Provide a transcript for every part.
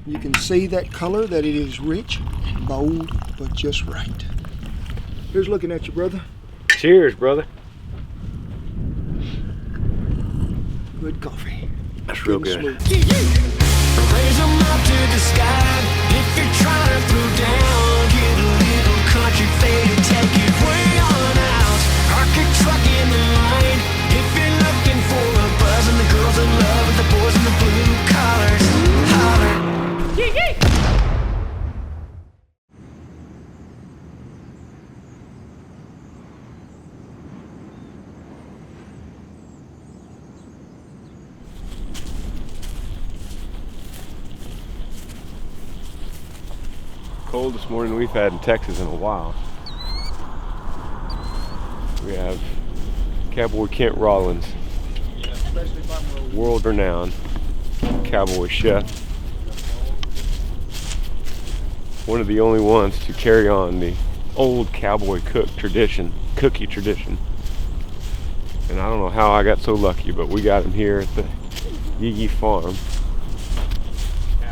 You can see that color, that it is rich, bold, but just right. Here's looking at you, brother. Cheers, brother. Good coffee. That's real good. Smooth. Raise 'em up to the sky. If you're trying to throw down, get a little country fade and take it way on out. Park your truck in the line. If you're looking for a buzz and the girls in love with the boys in the blue collars, holler. Coldest morning we've had in Texas in a while. We have Cowboy Kent Rollins, world-renowned cowboy chef. One of the only ones to carry on the old cowboy cookie tradition. And I don't know how I got so lucky, but we got him here at the Yee Farm.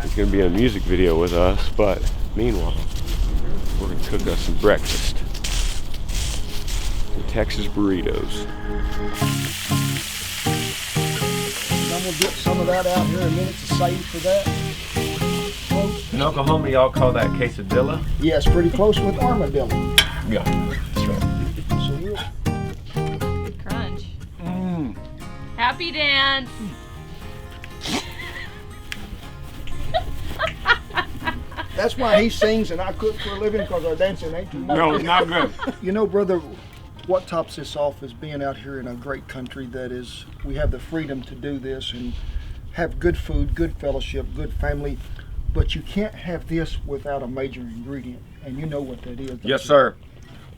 He's gonna be in a music video with us, but meanwhile, we're gonna cook us some breakfast. Some Texas burritos. I'm gonna get some of that out here in a minute to save for that. Close. In Oklahoma, y'all call that quesadilla? Yes, pretty close with armadillo. Yeah, that's right. So we'll Good crunch. Happy dance. That's why he sings and I cook for a living, because our dancing ain't too much. No, it's not good. You know, brother, what tops this off is being out here in a great country that is, we have the freedom to do this and have good food, good fellowship, good family, but you can't have this without a major ingredient, and you know what that is. don't Yes, you? sir.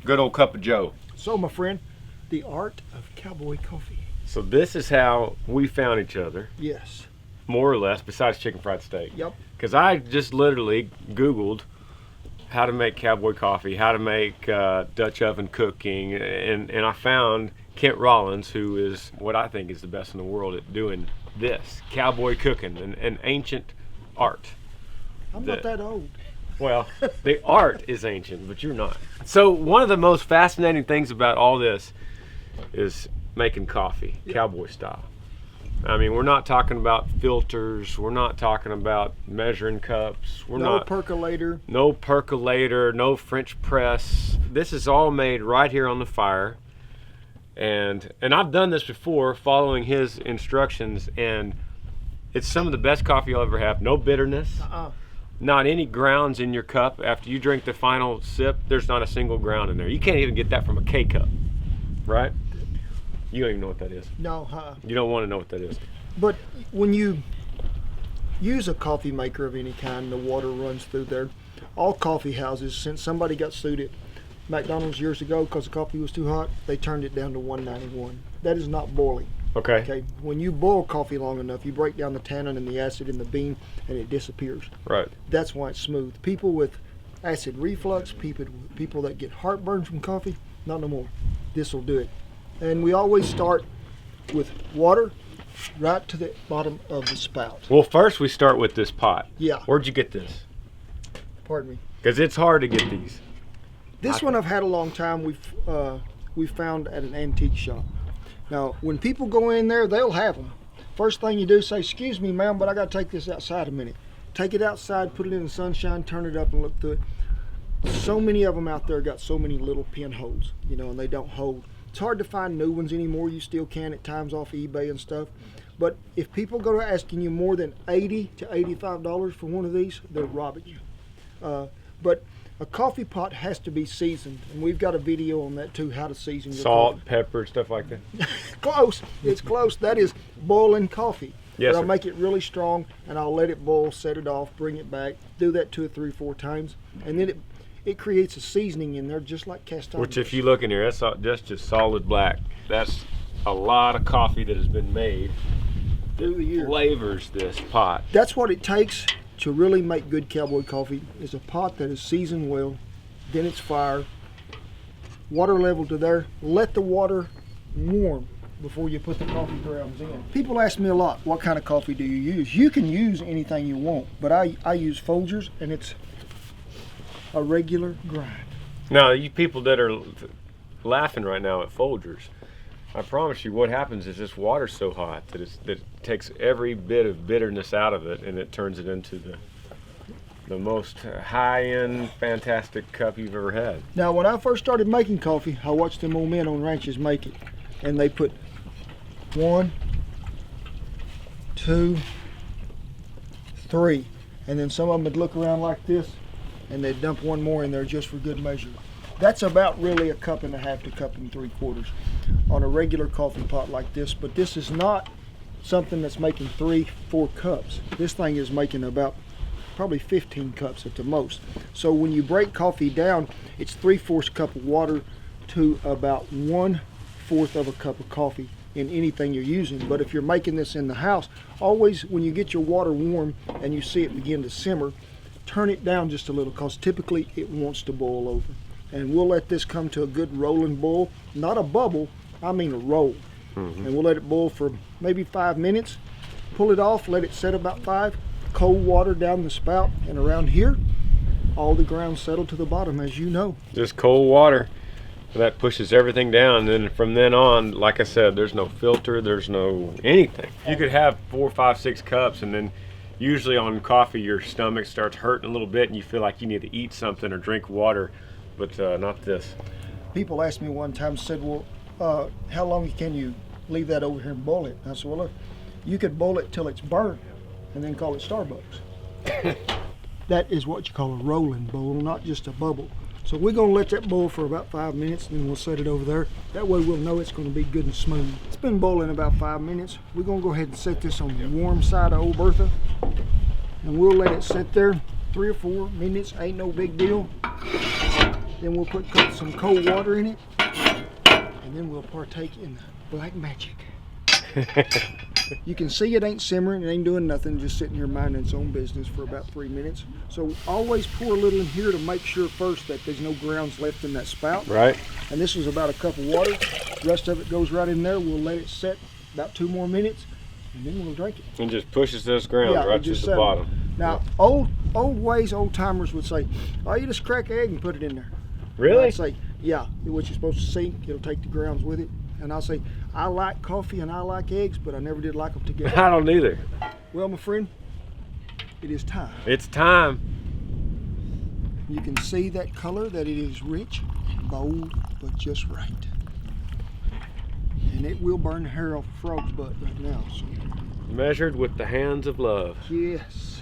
Good old cup of joe. So, my friend, the art of cowboy coffee. So this is how we found each other, Yes. more or less, besides chicken fried steak. Yep. Because I just literally Googled how to make cowboy coffee, how to make Dutch oven cooking, and I found Kent Rollins, who is what I think is the best in the world at doing this, cowboy cooking, an ancient art. I'm not that old. Well, the art is ancient, but you're not. So one of the most fascinating things about all this is making coffee, cowboy style. I mean, we're not talking about filters. We're not talking about measuring cups. No percolator. No percolator, no French press. This is all made right here on the fire. And I've done this before following his instructions, and it's some of the best coffee you'll ever have. No bitterness. Not any grounds in your cup. After you drink the final sip, there's not a single ground in there. You can't even get that from a K-cup, right? You don't even know what that is. No, You don't want to know what that is. But when you use a coffee maker of any kind, the water runs through there. All coffee houses, since somebody got sued at McDonald's years ago because the coffee was too hot, they turned it down to 191. That is not boiling. Okay. When you boil coffee long enough, you break down the tannin and the acid in the bean, and it disappears. Right. That's why it's smooth. People with acid reflux, people that get heartburn from coffee, not no more. This will do it. And we always start with water right to the bottom of the spout. Well, first we start with this pot. Yeah. Where'd you get this? Pardon me. Because it's hard to get these. This one I've had a long time. We found at an antique shop. Now, when people go in there, they'll have them. First thing you do, say, "Excuse me, ma'am, but I got to take this outside a minute." Take it outside, put it in the sunshine, turn it up, and look through it. So many of them out there got so many little pinholes, and they don't hold. It's hard to find new ones anymore. You still can at times off eBay and stuff. But if people go to asking you more than $80 to $85 for one of these, they're robbing you. But a coffee pot has to be seasoned, and we've got a video on that too, how to season your Salt, coffee. pepper, stuff like that. Close. It's close. That is boiling coffee. Yes, But I'll sir. make it really strong, and I'll let it boil, set it off, bring it back. Do that 2 or 3 or 4 times, and then it creates a seasoning in there just like cast iron. Which, if you look in here, that's just solid black. That's a lot of coffee that has been made. Through the years. Flavors this pot. That's what it takes to really make good cowboy coffee, is a pot that is seasoned well, then it's fire, water level to there. Let the water warm. before you put the coffee grounds in. People ask me a lot, what kind of coffee do you use? You can use anything you want, but I use Folgers, and it's a regular grind. Now, you people that are laughing right now at Folgers, I promise you what happens is this water's so hot that it takes every bit of bitterness out of it, and it turns it into the most high-end, fantastic cup you've ever had. Now, when I first started making coffee, I watched them old men on ranches make it, and they put 1, 2, 3, and then some of them would look around like this, and they'd dump one more in there just for good measure. That's about really a 1.5 cups to 1 3/4 cups on a regular coffee pot like this, but this is not something that's making 3-4 cups. This thing is making about probably 15 cups at the most. So when you break coffee down, it's 3/4 cup of water to about 1/4 of a cup of coffee in anything you're using. But if you're making this in the house, always when you get your water warm and you see it begin to simmer, turn it down just a little, because typically it wants to boil over. And we'll let this come to a good rolling boil, not a bubble, I mean a roll. And we'll let it boil for maybe 5 minutes, pull it off, let it set about 5, cold water down the spout, and around here, all the grounds settle to the bottom, as you know. Just cold water. That pushes everything down, and then from then on, like I said, there's no filter, there's no anything. You could have 4, 5, 6 cups, and then usually on coffee your stomach starts hurting a little bit and you feel like you need to eat something or drink water, but not this. People asked me one time, said, well, how long can you leave that over here and boil it? I said, well, look, you could boil it till it's burnt and then call it Starbucks. That is what you call a rolling boil, not just a bubble. So we're gonna let that boil for about 5 minutes, and then we'll set it over there. That way we'll know it's gonna be good and smooth. It's been boiling about 5 minutes. We're gonna go ahead and set this on the warm side of Old Bertha, and we'll let it sit there 3 or 4 minutes, ain't no big deal. Then we'll put some cold water in it, and then we'll partake in the black magic. You can see it ain't simmering, it ain't doing nothing, just sitting here minding its own business for about 3 minutes. So always pour a little in here to make sure first that there's no grounds left in that spout. Right. And this is about a cup of water. The rest of it goes right in there. We'll let it set about 2 more minutes, and then we'll drink it. And just pushes those grounds Yeah, right it to just the settled. bottom. Now, old ways, old timers would say, oh, you just crack an egg and put it in there. Really? I'd say, yeah, what you're supposed to see, it'll take the grounds with it. And I'll say, I like coffee and I like eggs, but I never did like them together. I don't either. Well, my friend, it is time. It's time. You can see that color, that it is rich, bold, but just right. And it will burn the hair off a frog's butt right now. So. Measured with the hands of love. Yes.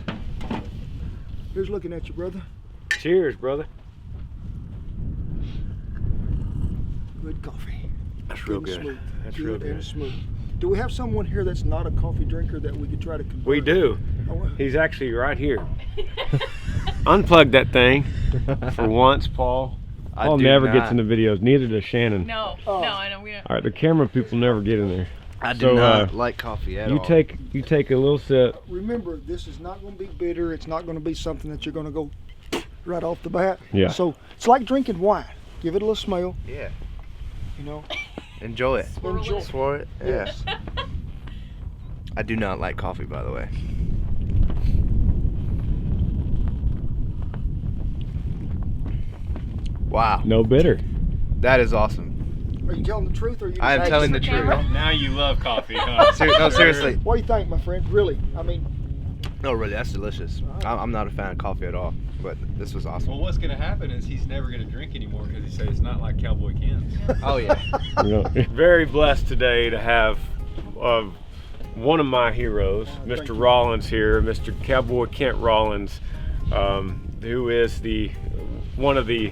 Here's looking at you, brother. Cheers, brother. Good coffee. That's real and good. Smooth. That's real And good. smooth. Do we have someone here that's not a coffee drinker that we could try to convert? We do. Oh, He's actually right here. Unplug that thing for once, Paul. Paul do never not. gets in the videos. Neither does Shannon. No, Oh. no, I know we don't. All right, the camera people never get in there. I do So, not like coffee at You all. take a little sip. Remember, this is not going to be bitter. It's not going to be something that you're going to go right off the bat. Yeah. So it's like drinking wine. Give it a little smell, Yeah. you know. Enjoy it. Enjoy. Swore it. Yeah. Yes. I do not like coffee, by the way. Wow. No bitter. That is awesome. Are you telling the truth, or are you? I am just telling the acting? truth. Now you love coffee, huh? No, seriously. What do you think, my friend? Really? I mean, No, really, that's delicious. I'm not a fan of coffee at all, but this was awesome. Well, what's going to happen is he's never going to drink anymore because he said it's not like Cowboy Ken's. Oh, yeah. You know, very blessed today to have one of my heroes, thank Mr. you. Rollins here, Mr. Cowboy Kent Rollins, who is one of the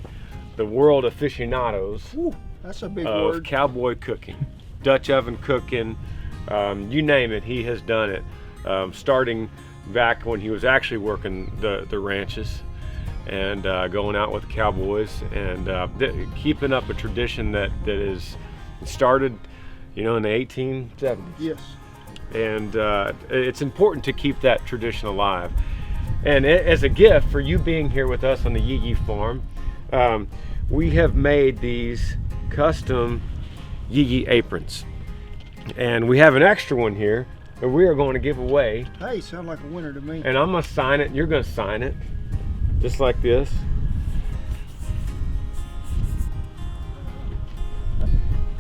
world aficionados whew, that's a big of word. cowboy cooking, Dutch oven cooking, you name it, he has done it. Starting back when he was actually working the ranches and going out with the cowboys and keeping up a tradition that is started, in the 1870s. Yes. And it's important to keep that tradition alive. And as a gift for you being here with us on the Yee Yee farm, we have made these custom Yee Yee aprons. And we have an extra one here that we are going to give away. Hey, sound like a winner to me. And I'm going to sign it. You're going to sign it. Just like this.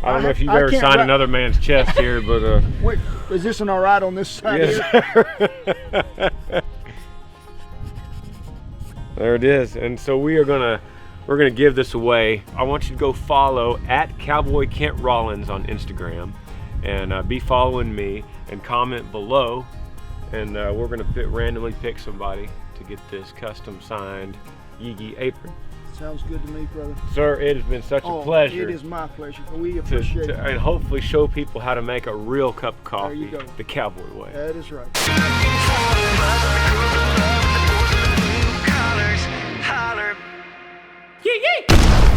I don't know if you've ever can't signed write- another man's chest here, but Wait, is this one all right on this side yes. here? There it is. And so we're gonna give this away. I want you to go follow at Cowboy Kent Rollins on Instagram, and be following me and comment below. And we're gonna randomly pick somebody to get this custom signed Yigi apron. Sounds good to me, brother. Sir, it has been such a pleasure. It is my pleasure. We appreciate it. And hopefully show people how to make a real cup of coffee There you go. the cowboy way. That is right. Holler. Yee yee!